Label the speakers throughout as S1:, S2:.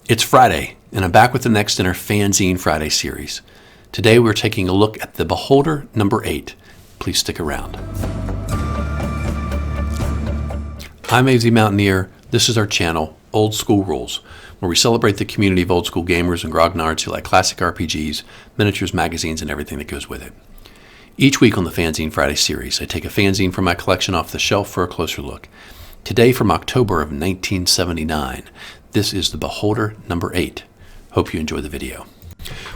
S1: It's Friday, and I'm back with the next in our Fanzine Friday series. Today we're taking a look at The Beholder number 8. Please stick around. I'm AZ Mountaineer. This is our channel, Old School Rules, where we celebrate the community of old school gamers and grognards who like classic RPGs, miniatures, magazines, and everything that goes with it. Each week on the Fanzine Friday series, I take a fanzine from my collection off the shelf for a closer look. Today from October of 1979, this is The Beholder number 8. Hope you enjoy the video.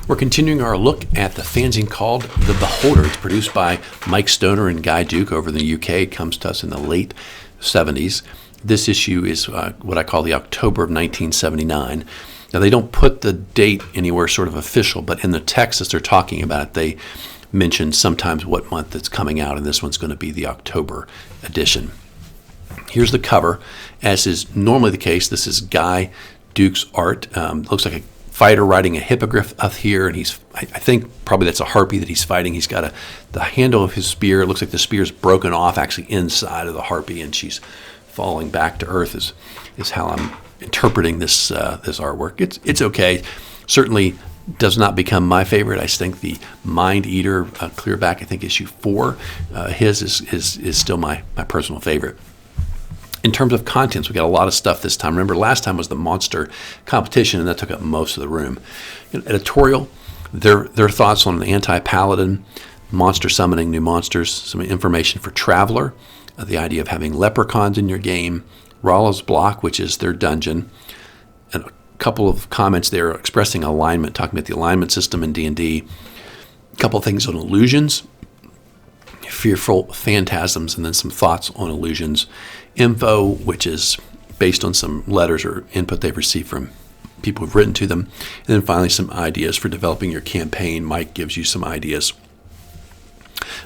S1: We're continuing our look at the fanzine called The Beholder. It's produced by Mike Stoner and Guy Duke over in the UK. It comes to us in the late 70s. This issue is what I call the October of 1979. Now, they don't put the date anywhere sort of official, but in the text as they're talking about it, they mention sometimes what month it's coming out, and this one's going to be the October edition. Here's the cover. As is normally the case, this is Guy Duke's art. Looks like a fighter riding a hippogriff up here, and I think probably that's a harpy that he's fighting. He's got the handle of his spear. It looks like the spear is broken off actually inside of the harpy, and she's falling back to earth is how I'm interpreting this artwork. It's okay. Certainly does not become my favorite. I think the Mind Eater clearback, I think issue 4, his is still my personal favorite. In terms of contents, we got a lot of stuff this time. Remember, last time was the monster competition, and that took up most of the room. Editorial, their thoughts on an anti-paladin, monster summoning new monsters, some information for Traveler, the idea of having leprechauns in your game, Rolla's Block, which is their dungeon, and a couple of comments there expressing alignment, talking about the alignment system in D&D, a couple of things on illusions, fearful phantasms, and then some thoughts on illusions. Info, which is based on some letters or input they've received from people who've written to them. And then finally, some ideas for developing your campaign. Mike gives you some ideas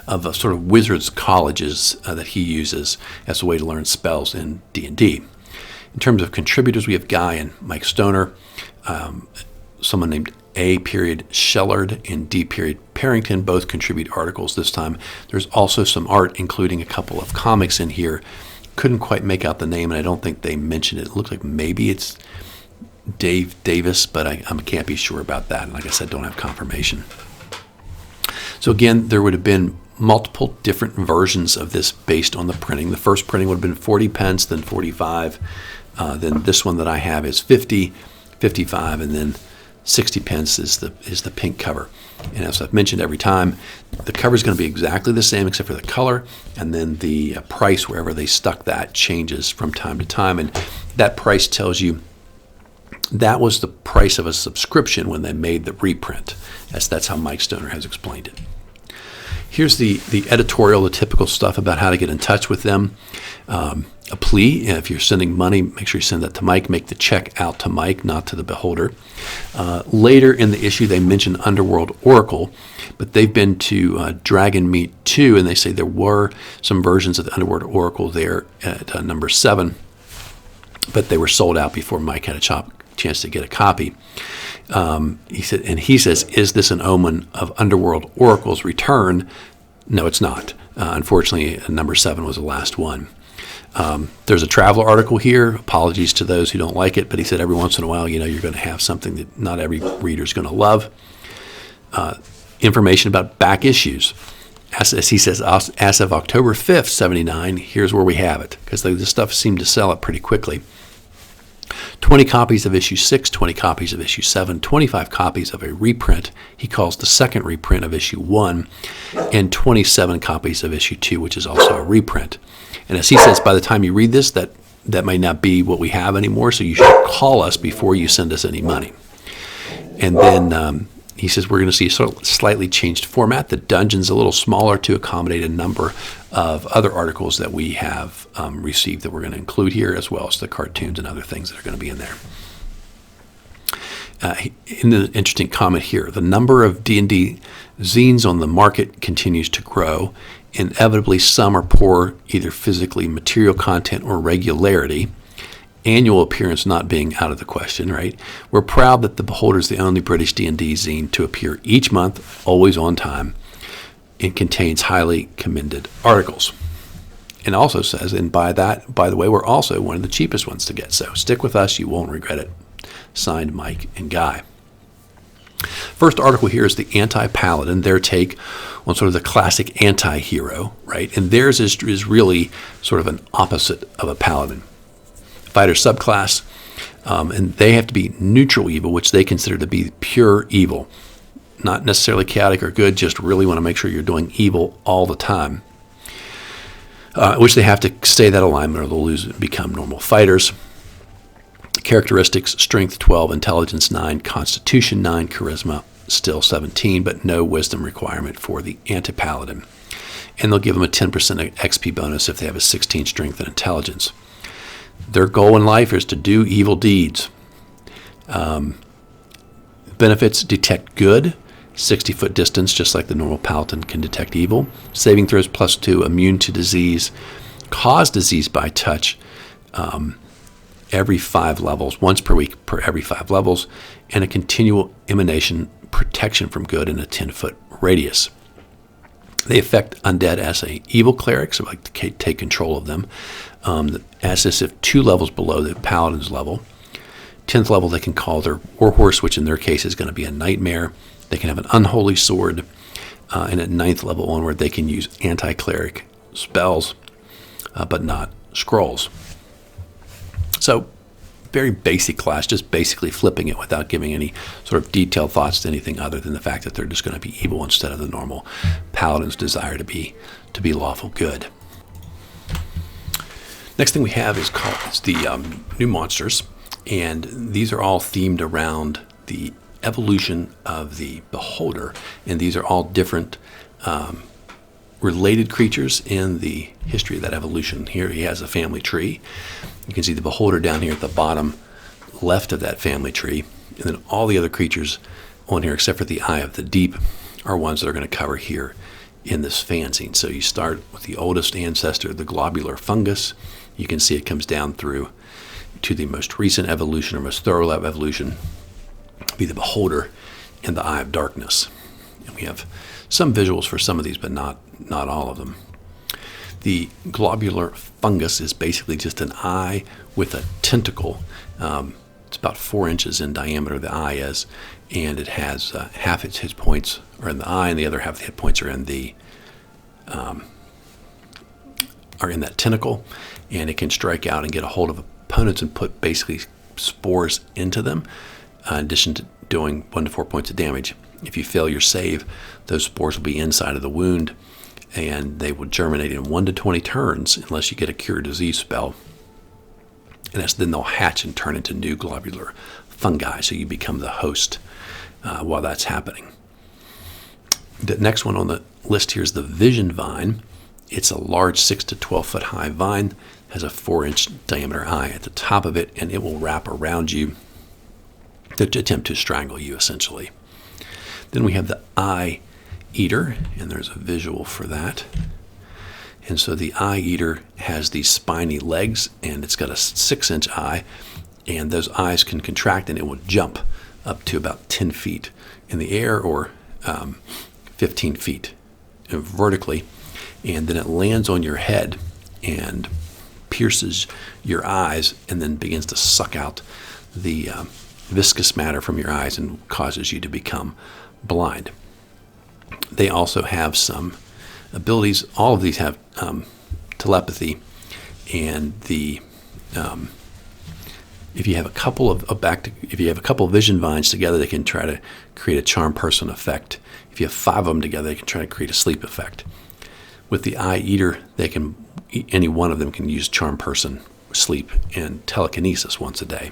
S1: of sort of wizards' colleges that he uses as a way to learn spells in D&D. In terms of contributors, we have Guy and Mike Stoner, someone named A. Shellard and D. Parrington both contribute articles this time. There's also some art, including a couple of comics in here. Couldn't quite make out the name, and I don't think they mentioned it. It looks like maybe it's Dave Davis, but I can't be sure about that. And like I said, don't have confirmation. So again, there would have been multiple different versions of this based on the printing. The first printing would have been 40 pence, then 45. Then this one that I have is 50, 55, and then 60 pence is the pink cover. And as I've mentioned every time, the cover is going to be exactly the same except for the color, and then the price, wherever they stuck that, changes from time to time. And that price tells you that was the price of a subscription when they made the reprint. That's how Mike Stoner has explained it. Here's the editorial, the typical stuff about how to get in touch with them. A plea, if you're sending money, make sure you send that to Mike. Make the check out to Mike, not to the Beholder. Later in the issue, they mention Underworld Oracle, but they've been to Dragon Meat 2, and they say there were some versions of the Underworld Oracle there at number 7, but they were sold out before Mike had a chance to get a copy. He says, is this an omen of Underworld Oracle's return? No, it's not. Unfortunately, number 7 was the last one. There's a Traveler article here. Apologies to those who don't like it, but he said every once in a while, you're going to have something that not every reader is going to love. Information about back issues. As he says, as of October 5th, 79, here's where we have it, because this stuff seemed to sell it pretty quickly. 20 copies of issue 6, 20 copies of issue 7, 25 copies of a reprint he calls the second reprint of issue 1, and 27 copies of issue 2, which is also a reprint. And as he says, by the time you read this, that may not be what we have anymore, so you should call us before you send us any money. And then he says we're going to see a sort of slightly changed format. The dungeon's a little smaller to accommodate a number of other articles that we have received that we're going to include here, as well as the cartoons and other things that are going to be in there. In the interesting comment here, the number of D&D zines on the market continues to grow. Inevitably, some are poor, either physically, material content, or regularity. Annual appearance not being out of the question, right? We're proud that The Beholder is the only British D&D zine to appear each month, always on time, and contains highly commended articles. And also says, and by the way, we're also one of the cheapest ones to get, so stick with us, you won't regret it. Signed, Mike and Guy. First article here is the Anti-Paladin, their take on sort of the classic anti-hero, right? And theirs is really sort of an opposite of a paladin. Fighter subclass, and they have to be neutral evil, which they consider to be pure evil. Not necessarily chaotic or good, just really want to make sure you're doing evil all the time. Which they have to stay that alignment or they'll lose and become normal fighters. Characteristics: strength 12, intelligence 9, constitution 9, charisma still 17, but no wisdom requirement for the anti-paladin. And they'll give them a 10% XP bonus if they have a 16 strength and intelligence. Their goal in life is to do evil deeds. Benefits: detect good, 60-foot distance, just like the normal paladin can detect evil. Saving throws +2, immune to disease, cause disease by touch, every 5 levels, once per week per every 5 levels, and a continual emanation protection from good in a 10-foot radius. They affect undead as a evil cleric, so like to take control of them, as if 2 levels below the paladin's level. 10th level, they can call their warhorse, which in their case is going to be a nightmare. They can have an unholy sword, and at 9th level onward, they can use anti-cleric spells, but not scrolls. So, very basic class, just basically flipping it without giving any sort of detailed thoughts to anything other than the fact that they're just going to be evil instead of the normal paladin's desire to be lawful good. Next thing we have is the new monsters, and these are all themed around the evolution of the beholder, and these are all different related creatures in the history of that evolution. Here he has a family tree. You can see the beholder down here at the bottom left of that family tree, and then all the other creatures on here except for the Eye of the Deep are ones that are going to cover here in this fanzine. So you start with the oldest ancestor, the globular fungus. You can see it comes down through to the most recent evolution or most thorough evolution, be the beholder and the Eye of Darkness. And we have some visuals for some of these, but not all of them. The globular fungus is basically just an eye with a tentacle. It's about 4 inches in diameter, the eye is, and it has half its hit points are in the eye, and the other half of the hit points are in that tentacle, and it can strike out and get a hold of opponents and put basically spores into them, in addition to doing 1 to 4 points of damage. If you fail your save, those spores will be inside of the wound, and they will germinate in 1 to 20 turns unless you get a cure disease spell. And then they'll hatch and turn into new globular fungi, so you become the host while that's happening. The next one on the list here is the Vision Vine. It's a large 6 to 12 foot high vine, has a 4-inch diameter eye at the top of it, and it will wrap around you to attempt to strangle you, essentially. Then we have the Eye Eater, and there's a visual for that. And so the Eye Eater has these spiny legs, and it's got a 6-inch eye, and those eyes can contract, and it will jump up to about 10 feet in the air or 15 feet vertically, and then it lands on your head and pierces your eyes and then begins to suck out the viscous matter from your eyes and causes you to become blind. They also have some abilities. All of these have telepathy, and if you have a couple of vision vines together, they can try to create a charm person effect. If you have 5 of them together, they can try to create a sleep effect. With the Eye Eater, any one of them can use charm person, sleep, and telekinesis once a day.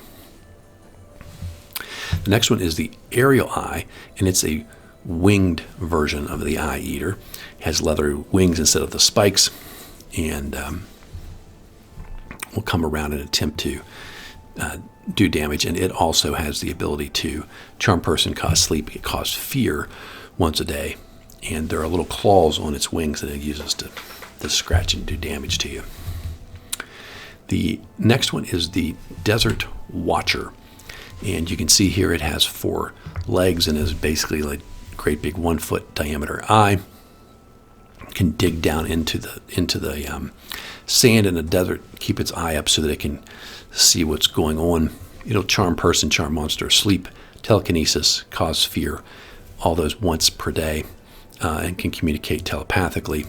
S1: The next one is the Aerial Eye, and it's a winged version of the Eye Eater. It has leather wings instead of the spikes, and will come around and attempt to do damage. And it also has the ability to charm person, cause sleep, cause fear once a day. And there are little claws on its wings that it uses to scratch and do damage to you. The next one is the Desert Watcher. And you can see here it has 4 legs and is basically like a great big 1 foot diameter eye. Can dig down into the sand in the desert, keep its eye up so that it can see what's going on It'll charm person, charm monster, sleep, telekinesis, cause fear, all those once per day, and can communicate telepathically.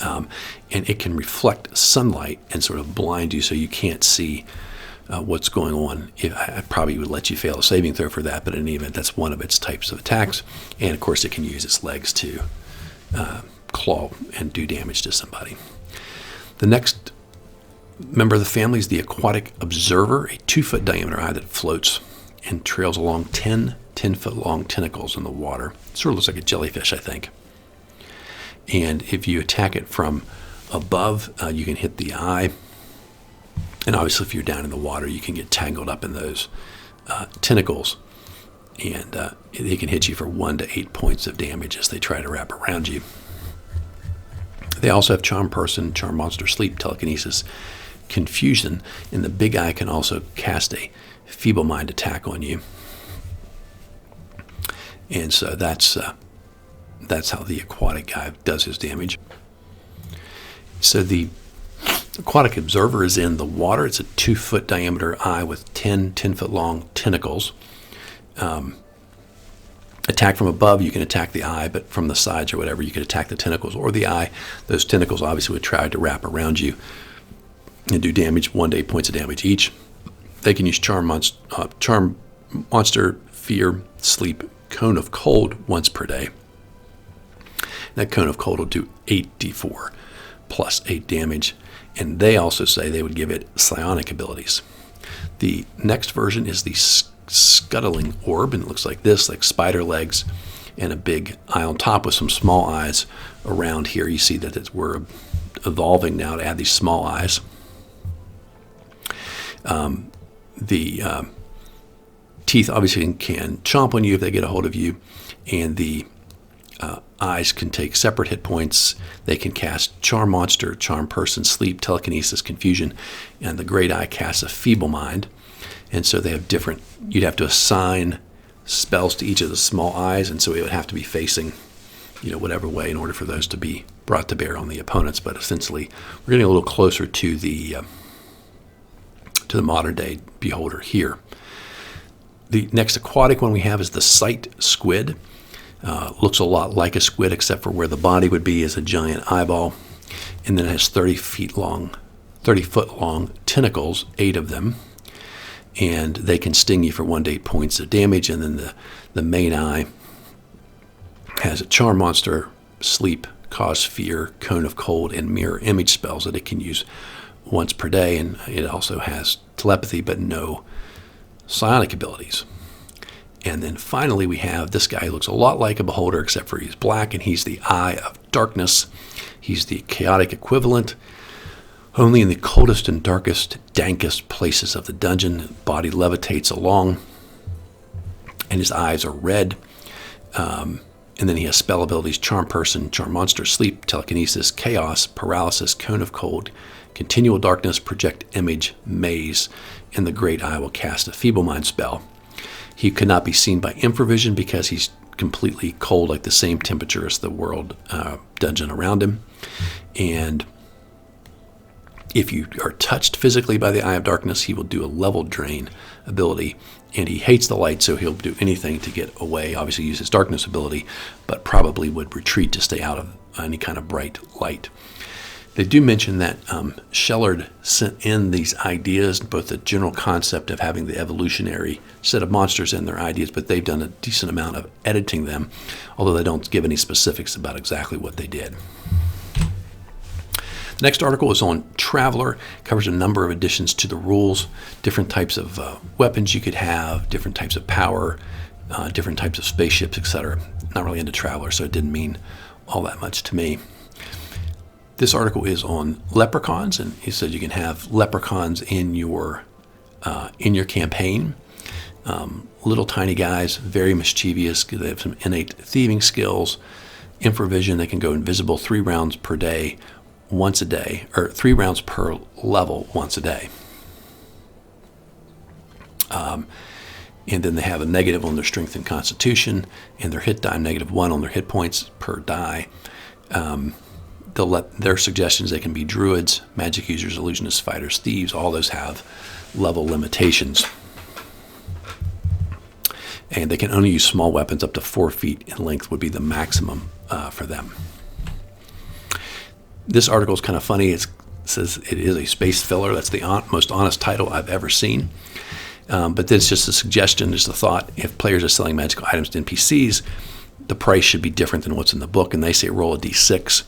S1: And it can reflect sunlight and sort of blind you so you can't see what's going on. I probably would let you fail a saving throw for that, but in any event, that's one of its types of attacks. And of course, it can use its legs to claw and do damage to somebody. The next member of the family is the aquatic observer, a 2-foot diameter eye that floats and trails along 10-foot long tentacles in the water. It sort of looks like a jellyfish, I think. And if you attack it from above, you can hit the eye. And obviously, if you're down in the water, you can get tangled up in those tentacles. And they can hit you for 1 to 8 points of damage as they try to wrap around you. They also have charm person, charm monster, sleep, telekinesis, confusion. And the big eye can also cast a feeble mind attack on you. And so that's how the aquatic guy does his damage. So the aquatic observer is in the water. It's a 2-foot diameter eye with 10-foot long tentacles. Attack from above, you can attack the eye, but from the sides or whatever, you can attack the tentacles or the eye. Those tentacles obviously would try to wrap around you and do damage, 1 to 8 points of damage each. They can use charm monster, fear, sleep, cone of cold once per day. That cone of cold will do 8d4 plus 8 damage, and they also say they would give it psionic abilities. The next version is the scuttling orb, and it looks like this, like spider legs and a big eye on top with some small eyes around here. You see that we're evolving now to add these small eyes. The teeth obviously can chomp on you if they get a hold of you, and the eyes can take separate hit points. They can cast charm monster, charm person, sleep, telekinesis, confusion, and the great eye casts a feeble mind. And so they have different, you'd have to assign spells to each of the small eyes, and so it would have to be facing, whatever way in order for those to be brought to bear on the opponents. But essentially, we're getting a little closer to the modern day beholder here. The next aquatic one we have is the sight squid. Looks a lot like a squid, except for where the body would be is a giant eyeball, and then it has 30-foot long tentacles, 8 of them, and they can sting you for 1 to 8 points of damage. And then the main eye has a charm monster, sleep, cause fear, cone of cold, and mirror image spells that it can use once per day, and it also has telepathy but no psionic abilities. And then finally we have this guy who looks a lot like a beholder, except for he's black, and he's the Eye of Darkness. He's the chaotic equivalent. Only in the coldest and darkest, dankest places of the dungeon, body levitates along, and his eyes are red. And then he has spell abilities: charm person, charm monster, sleep, telekinesis, chaos, paralysis, cone of cold, continual darkness, project image, maze, and the great eye will cast a feeble mind spell. He could not be seen by infravision because he's completely cold, like the same temperature as the world dungeon around him. And if you are touched physically by the Eye of Darkness, he will do a level drain ability. And he hates the light, so he'll do anything to get away. Obviously use his darkness ability, but probably would retreat to stay out of any kind of bright light. They do mention that Shellard sent in these ideas, both the general concept of having the evolutionary set of monsters and their ideas, but they've done a decent amount of editing them, although they don't give any specifics about exactly what they did. The next article is on Traveler. It covers a number of additions to the rules, different types of weapons you could have, different types of power, different types of spaceships, etc. Not really into Traveler, so it didn't mean all that much to me. This article is on leprechauns, and he said you can have leprechauns in your campaign. Little tiny guys, very mischievous. They have some innate thieving skills, infravision. They can go invisible 3 rounds per day, once a day, or 3 rounds per level once a day. And then they have a negative on their strength and constitution, and their hit die -1 on their hit points per die. They'll let their suggestions, they can be druids, magic users, illusionists, fighters, thieves, all those have level limitations. And they can only use small weapons up to 4 feet in length would be the maximum for them. This article is kind of funny. It says it is a space filler. That's the most honest title I've ever seen. But it's just a suggestion, just a thought. If players are selling magical items to NPCs, the price should be different than what's in the book. And they say roll a d6,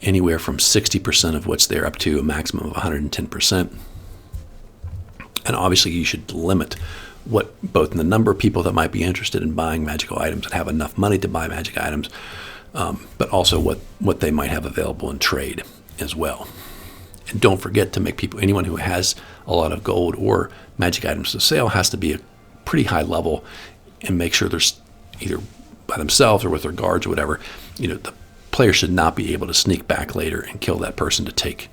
S1: anywhere from 60% of what's there up to a maximum of 110%. And obviously you should limit what both in the number of people that might be interested in buying magical items and have enough money to buy magic items, but also what they might have available in trade as well. And don't forget to make anyone who has a lot of gold or magic items to sell has to be a pretty high level, and make sure they're either by themselves or with their guards or whatever. The player should not be able to sneak back later and kill that person to take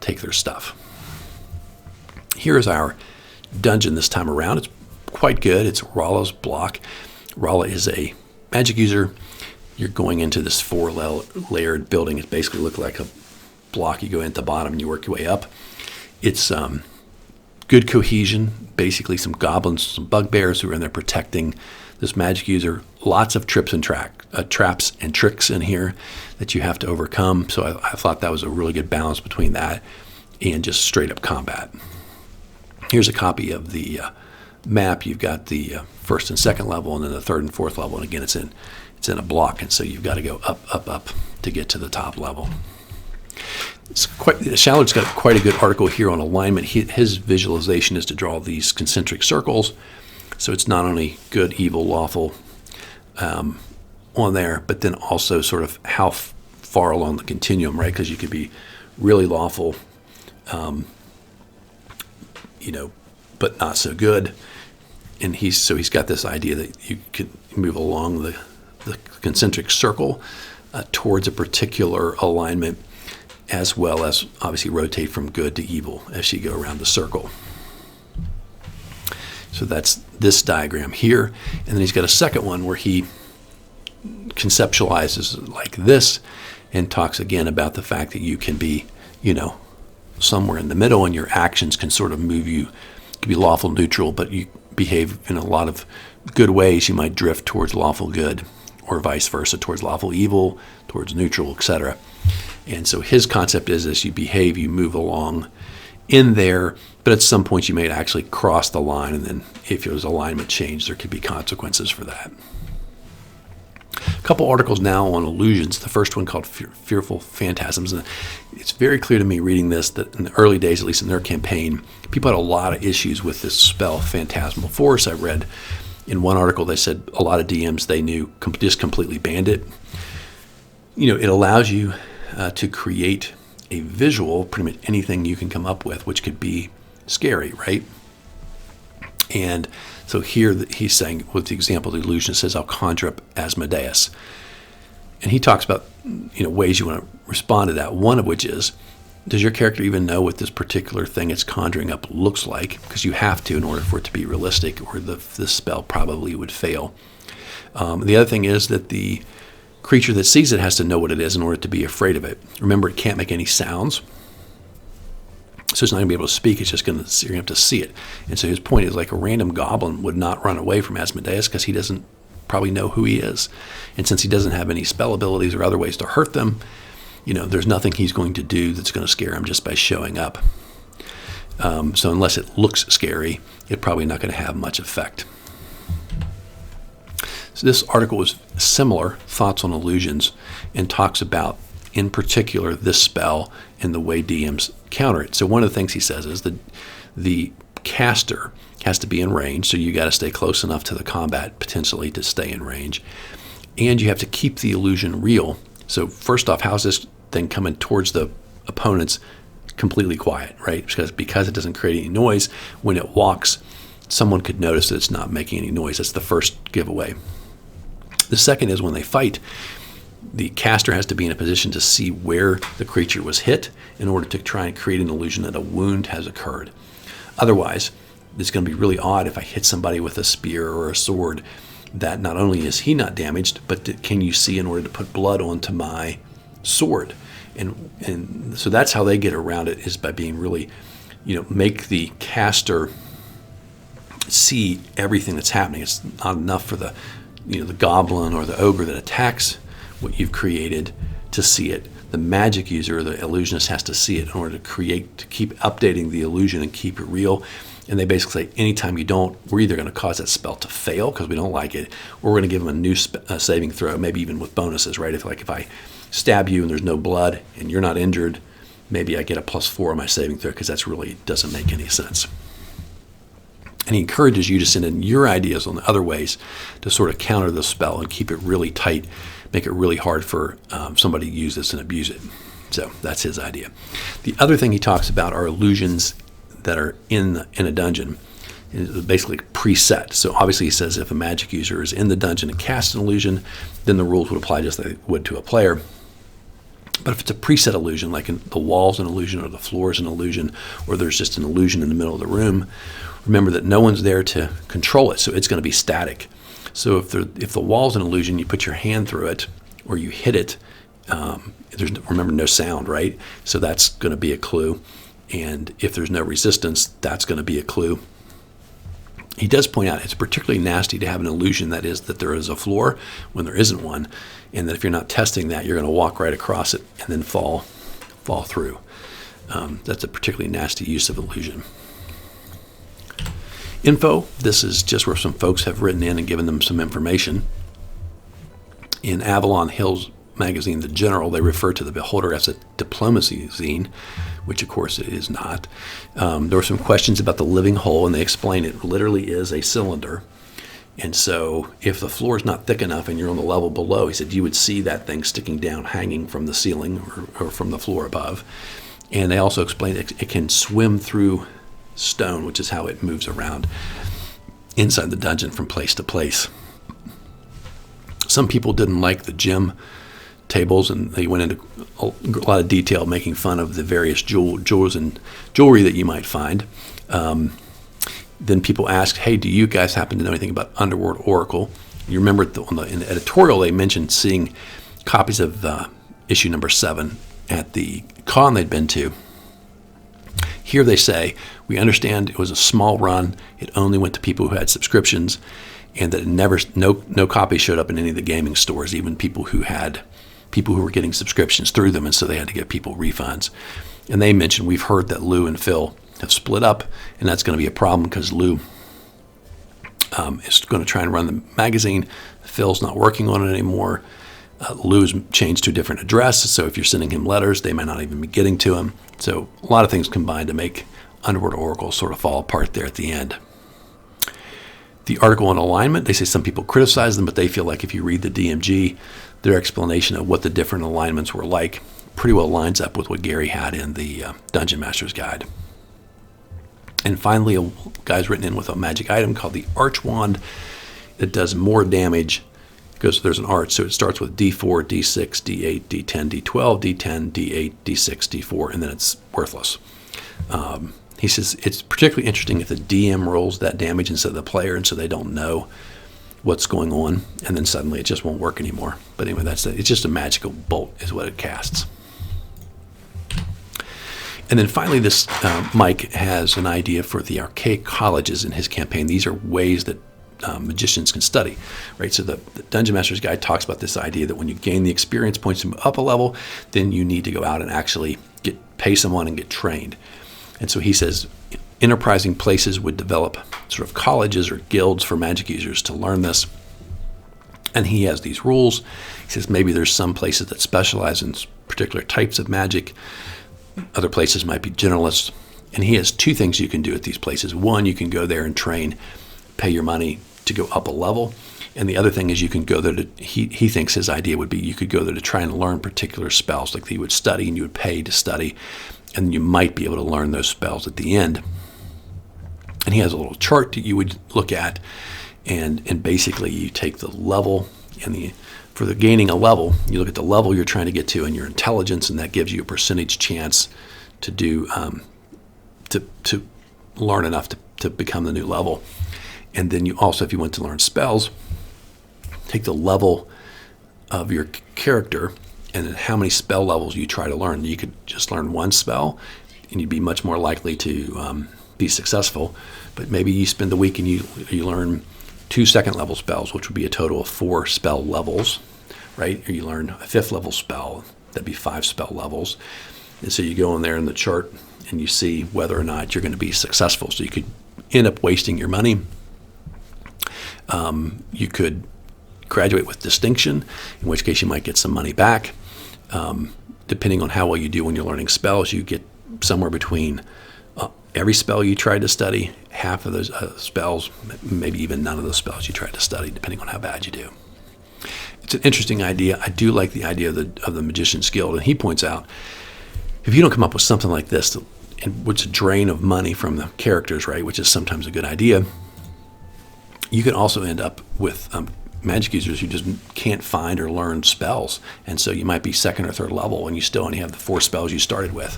S1: their stuff. Here is our dungeon this time around. It's quite good. It's Rolla's block. Rolla is a magic user. You're going into this 4-layered building. It basically looks like a block. You go in at the bottom and you work your way up. It's good cohesion. Basically some goblins, some bugbears who are in there protecting this magic user. Lots of traps and tricks in here that you have to overcome. So I thought that was a really good balance between that and just straight up combat. Here's a copy of the map. You've got the first and second level, and then the third and fourth level. And again, it's in a block, and so you've got to go up to get to the top level. Shellard's got quite a good article here on alignment. His visualization is to draw these concentric circles, so it's not only good, evil, lawful on there, but then also sort of how far along the continuum, right? Because you could be really lawful, but not so good. And he's got this idea that you could move along the concentric circle towards a particular alignment, as well as obviously rotate from good to evil as you go around the circle. So that's this diagram here. And then he's got a second one where he conceptualizes like this and talks again about the fact that you can be, somewhere in the middle, and your actions can sort of move you. You can be lawful neutral, but you behave in a lot of good ways. You might drift towards lawful good, or vice versa, towards lawful evil, towards neutral, etc. And so his concept is, as you behave, you move along in there, but at some point you may actually cross the line, and then if there's alignment change, there could be consequences for that. A couple articles now on illusions. The first one called Fearful Phantasms. And it's very clear to me reading this that in the early days, at least in their campaign, people had a lot of issues with this spell, Phantasmal Force. I read in one article they said a lot of DMs they knew just completely banned it. It allows you to create a visual, pretty much anything you can come up with, which could be scary, right? And so here he's saying, with the example of the illusion, it says, I'll conjure up Asmodeus. And he talks about ways you want to respond to that, one of which is, does your character even know what this particular thing it's conjuring up looks like? Because you have to in order for it to be realistic, or the spell probably would fail. The other thing is that the creature that sees it has to know what it is in order to be afraid of it. Remember, it can't make any sounds. So it's not going to be able to speak. It's just you're going to have to see it. And so his point is, like, a random goblin would not run away from Asmodeus because he doesn't probably know who he is. And since he doesn't have any spell abilities or other ways to hurt them, there's nothing he's going to do that's going to scare him just by showing up. So unless it looks scary, it's probably not going to have much effect. So this article is similar, Thoughts on Illusions, and talks about, in particular, this spell and the way DMs counter it. So one of the things he says is that the caster has to be in range, so you got to stay close enough to the combat potentially to stay in range, and you have to keep the illusion real. So first off, how's this thing coming towards the opponents completely quiet, right? Because it doesn't create any noise. When it walks, someone could notice that it's not making any noise. That's the first giveaway. The second is when they fight, the caster has to be in a position to see where the creature was hit in order to try and create an illusion that a wound has occurred. Otherwise, it's going to be really odd if I hit somebody with a spear or a sword that not only is he not damaged, but can you see in order to put blood onto my sword? And so that's how they get around it, is by being really, make the caster see everything that's happening. It's not enough for the goblin or the ogre that attacks what you've created to see it. The magic user, the illusionist, has to see it in order to keep updating the illusion and keep it real. And they basically say, anytime you don't, we're either going to cause that spell to fail because we don't like it, or we're going to give them a new saving throw, maybe even with bonuses, right? If I stab you and there's no blood and you're not injured, maybe I get a +4 on my saving throw, because that's really doesn't make any sense. And he encourages you to send in your ideas on the other ways to sort of counter the spell and keep it really tight, make it really hard for somebody to use this and abuse it. So that's his idea. The other thing he talks about are illusions that are in a dungeon. It's basically preset. So obviously he says if a magic user is in the dungeon and casts an illusion, then the rules would apply just like they would to a player. But if it's a preset illusion, like the wall's an illusion or the floor's an illusion, or there's just an illusion in the middle of the room, remember that no one's there to control it, so it's going to be static. So if the wall's an illusion, you put your hand through it or you hit it, there's, remember, no sound, right? So that's going to be a clue. And if there's no resistance, that's going to be a clue. He does point out it's particularly nasty to have an illusion that there is a floor when there isn't one, and that if you're not testing that, you're going to walk right across it and then fall through. That's a particularly nasty use of illusion. Info, this is just where some folks have written in and given them some information. In Avalon Hill's magazine, The General, they refer to the Beholder as a diplomacy zine, which of course it is not. There were some questions about the living hole, and they explain it literally is a cylinder. And so if the floor is not thick enough and you're on the level below, he said you would see that thing sticking down, hanging from the ceiling or from the floor above. And they also explain it can swim through stone, which is how it moves around inside the dungeon from place to place. Some people didn't like the gem tables, and they went into a lot of detail making fun of the various jewels and jewelry that you might find. Then people asked, hey, do you guys happen to know anything about Underworld Oracle? You remember in the editorial they mentioned seeing copies of issue number 7 at the con they'd been to. Here they say, we understand it was a small run, it only went to people who had subscriptions, and that no copies showed up in any of the gaming stores, even people who were getting subscriptions through them, and so they had to get people refunds. And they mentioned, we've heard that Lou and Phil have split up, and that's going to be a problem because Lou is going to try and run the magazine. Phil's not working on it anymore. Lou's changed to a different address, so if you're sending him letters, they might not even be getting to him. So a lot of things combined to make Underworld Oracle sort of fall apart there at the end. The article on alignment, they say some people criticize them, but they feel like if you read the DMG, their explanation of what the different alignments were like pretty well lines up with what Gary had in the Dungeon Master's Guide. And finally, a guy's written in with a magic item called the Arch Wand that does more damage because there's an arch. So it starts with D4, D6, D8, D10, D12, D10, D8, D6, D4, and then it's worthless. He says it's particularly interesting if the DM rolls that damage instead of the player, and so they don't know what's going on, and then suddenly it just won't work anymore. But anyway, it's just a magical bolt is what it casts. And then finally, this Mike has an idea for the archaic colleges in his campaign. These are ways that magicians can study, right? So the Dungeon Master's Guide talks about this idea that when you gain the experience points up a level, then you need to go out and actually pay someone and get trained. And so he says enterprising places would develop sort of colleges or guilds for magic users to learn this. And he has these rules. He says maybe there's some places that specialize in particular types of magic. Other places might be generalists. And he has two things you can do at these places. One, you can go there and train, pay your money to go up a level. And the other thing is you can go there he thinks his idea would be you could go there to try and learn particular spells, like you would study and you would pay to study. And you might be able to learn those spells at the end. And he has a little chart that you would look at, and basically you take the level and for the gaining a level, you look at the level you're trying to get to and your intelligence, and that gives you a percentage chance to do to learn enough to become the new level. And then you also, if you want to learn spells, take the level of your character and then how many spell levels you try to learn. You could just learn one spell, and you'd be much more likely to be successful. But maybe you spend the week and you learn 2 second level spells, which would be a total of 4 spell levels, right? Or you learn a 5th level spell, that'd be 5 spell levels. And so you go in there in the chart and you see whether or not you're going to be successful. So you could end up wasting your money. You could graduate with distinction, in which case you might get some money back. Depending on how well you do when you're learning spells, you get somewhere between every spell you tried to study, half of those spells, maybe even none of those spells you tried to study, depending on how bad you do. It's an interesting idea. I do like the idea of the Magician's Guild, and he points out, if you don't come up with something like this, which is a drain of money from the characters, right, which is sometimes a good idea, you can also end up with magic users who just can't find or learn spells. And so you might be 2nd or 3rd level and you still only have the 4 spells you started with,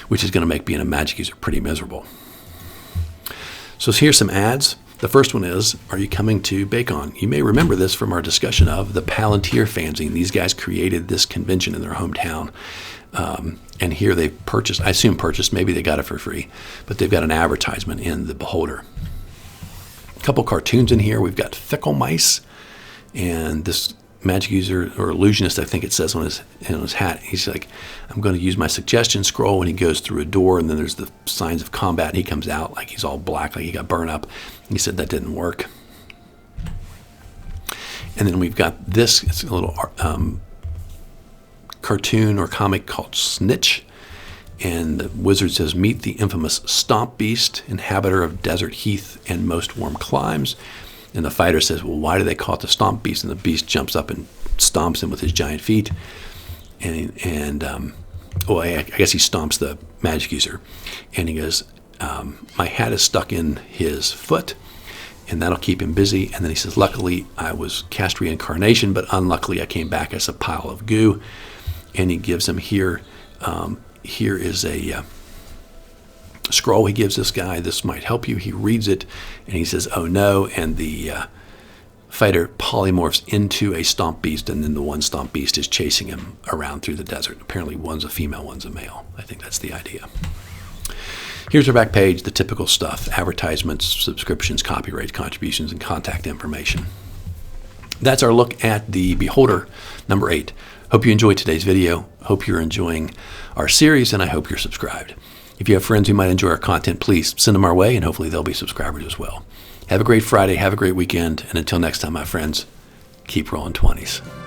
S1: which is going to make being a magic user pretty miserable. So here's some ads. The first one is, are you coming to BakeOn? You may remember this from our discussion of the Palantir Fanzine. These guys created this convention in their hometown. And here they've purchased, I assume purchased, maybe they got it for free, but they've got an advertisement in the Beholder. A couple cartoons in here. We've got Fickle Mice, and this magic user or illusionist, I think it says on his hat, he's like, I'm going to use my suggestion scroll, and he goes through a door, and then there's the signs of combat, and he comes out like he's all black, like he got burned up. He said that didn't work. And then we've got this, it's a little cartoon or comic called Snitch, and the wizard says, meet the infamous Stomp Beast, inhabitor of desert heath and most warm climes. And the fighter says, well, why do they call it the Stomp Beast? And the beast jumps up and stomps him with his giant feet. I guess he stomps the magic user. And he goes, my hat is stuck in his foot, and that'll keep him busy. And then he says, luckily, I was cast reincarnation, but unluckily, I came back as a pile of goo. And he gives him here is a scroll he gives this guy. This might help you. He reads it, and he says, oh no, and the fighter polymorphs into a Stomp Beast, and then the one Stomp Beast is chasing him around through the desert. Apparently one's a female, one's a male. I think that's the idea. Here's our back page, the typical stuff: advertisements, subscriptions, copyrights, contributions, and contact information. That's our look at the Beholder number 8. Hope you enjoyed today's video. Hope you're enjoying our series, and I hope you're subscribed. If you have friends who might enjoy our content, please send them our way, and hopefully they'll be subscribers as well. Have a great Friday. Have a great weekend. And until next time, my friends, keep rolling 20s.